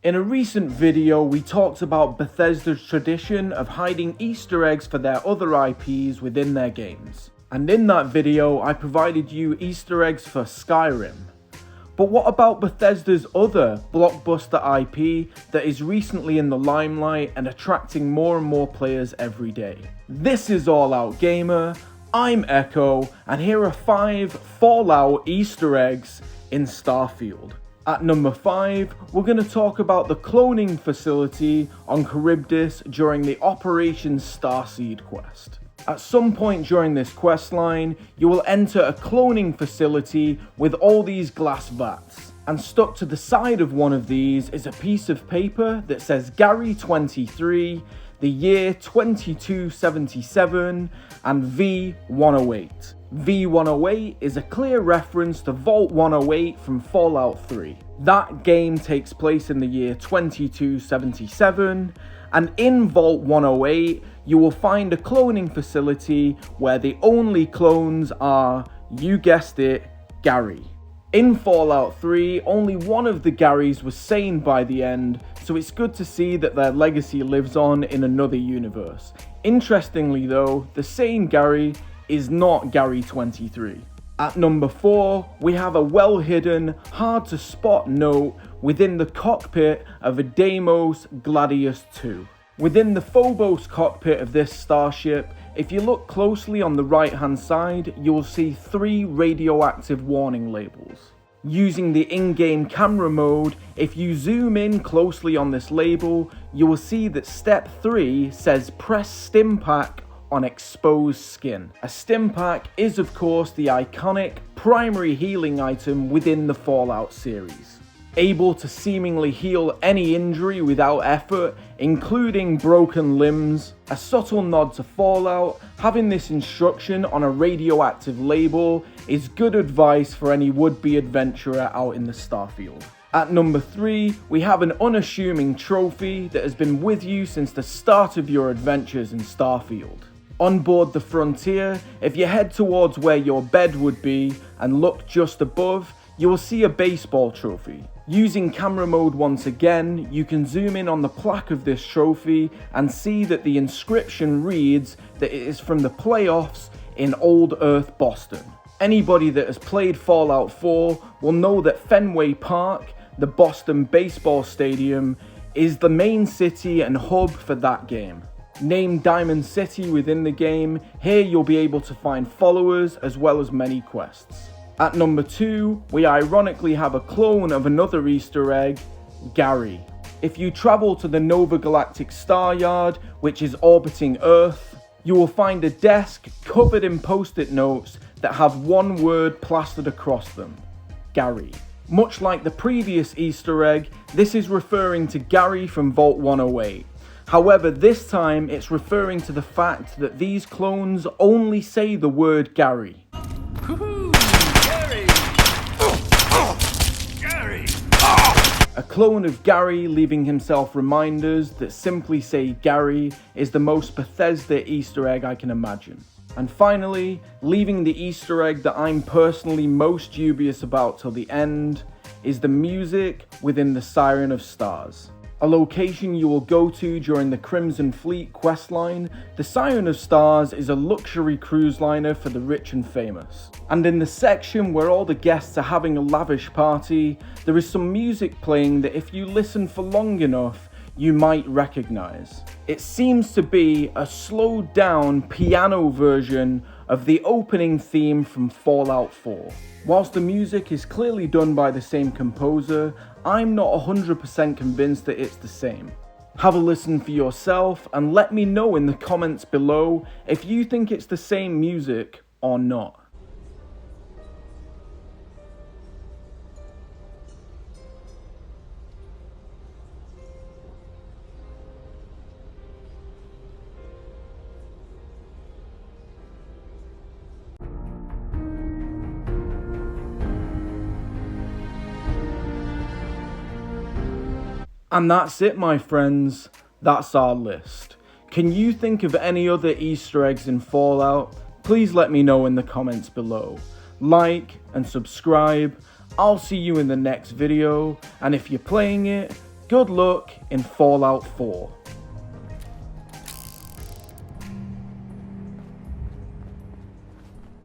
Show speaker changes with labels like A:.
A: In a recent video, we talked about Bethesda's tradition of hiding Easter eggs for their other IPs within their games. And in that video, I provided you Easter eggs for Skyrim. But what about Bethesda's other blockbuster IP that is recently in the limelight and attracting more and more players every day? This is All Out Gamer, I'm Echo, and here are 5 Fallout Easter eggs in Starfield. At number 5, we're going to talk about the cloning facility on Charybdis during the Operation Starseed quest. At some point during this questline, you will enter a cloning facility with all these glass vats, and stuck to the side of one of these is a piece of paper that says Gary 23, the year 2277, and V108. V108 is a clear reference to Vault 108 from Fallout 3. That game takes place in the year 2277, and in Vault 108 you will find a cloning facility where the only clones are, you guessed it, Gary. In Fallout 3, only one of the Garys was sane by the end, so it's good to see that their legacy lives on in another universe. Interestingly though, the sane Gary is not Gary 23. At number 4, we have a well-hidden, hard-to-spot note within the cockpit of a Deimos Gladius II. Within the Phobos cockpit of this starship, if you look closely on the right-hand side, you will see 3 radioactive warning labels. Using the in-game camera mode, if you zoom in closely on this label, you will see that step 3 says press Stimpak on exposed skin. A Stimpak is of course the iconic primary healing item within the Fallout series. Able to seemingly heal any injury without effort, including broken limbs. A subtle nod to Fallout, having this instruction on a radioactive label is good advice for any would-be adventurer out in the Starfield. At number 3, we have an unassuming trophy that has been with you since the start of your adventures in Starfield. On board the Frontier, if you head towards where your bed would be and look just above, you will see a baseball trophy. Using camera mode once again, you can zoom in on the plaque of this trophy and see that the inscription reads that it is from the playoffs in Old Earth, Boston. Anybody that has played Fallout 4 will know that Fenway Park, the Boston baseball stadium, is the main city and hub for that game. Named Diamond City within the game, here you'll be able to find followers as well as many quests. At number 2, we ironically have a clone of another Easter egg, Gary. If you travel to the Nova Galactic Star Yard, which is orbiting Earth, you will find a desk covered in post-it notes that have one word plastered across them, Gary. Much like the previous Easter egg, this is referring to Gary from Vault 108. However, this time it's referring to the fact that these clones only say the word Gary. A clone of Gary leaving himself reminders that simply say Gary is the most Bethesda Easter egg I can imagine. And finally, leaving the Easter egg that I'm personally most dubious about till the end, is the music within the Siren of Stars. A location you will go to during the Crimson Fleet questline, the Siren of Stars is a luxury cruise liner for the rich and famous. And in the section where all the guests are having a lavish party, there is some music playing that if you listen for long enough, you might recognize. It seems to be a slowed down piano version of the opening theme from Fallout 4. Whilst the music is clearly done by the same composer, I'm not 100% convinced that it's the same. Have a listen for yourself and let me know in the comments below if you think it's the same music or not. And that's it, my friends. That's our list. Can you think of any other Easter eggs in Fallout? Please let me know in the comments below. Like and subscribe. I'll see you in the next video. And if you're playing it, Good luck in Fallout 4.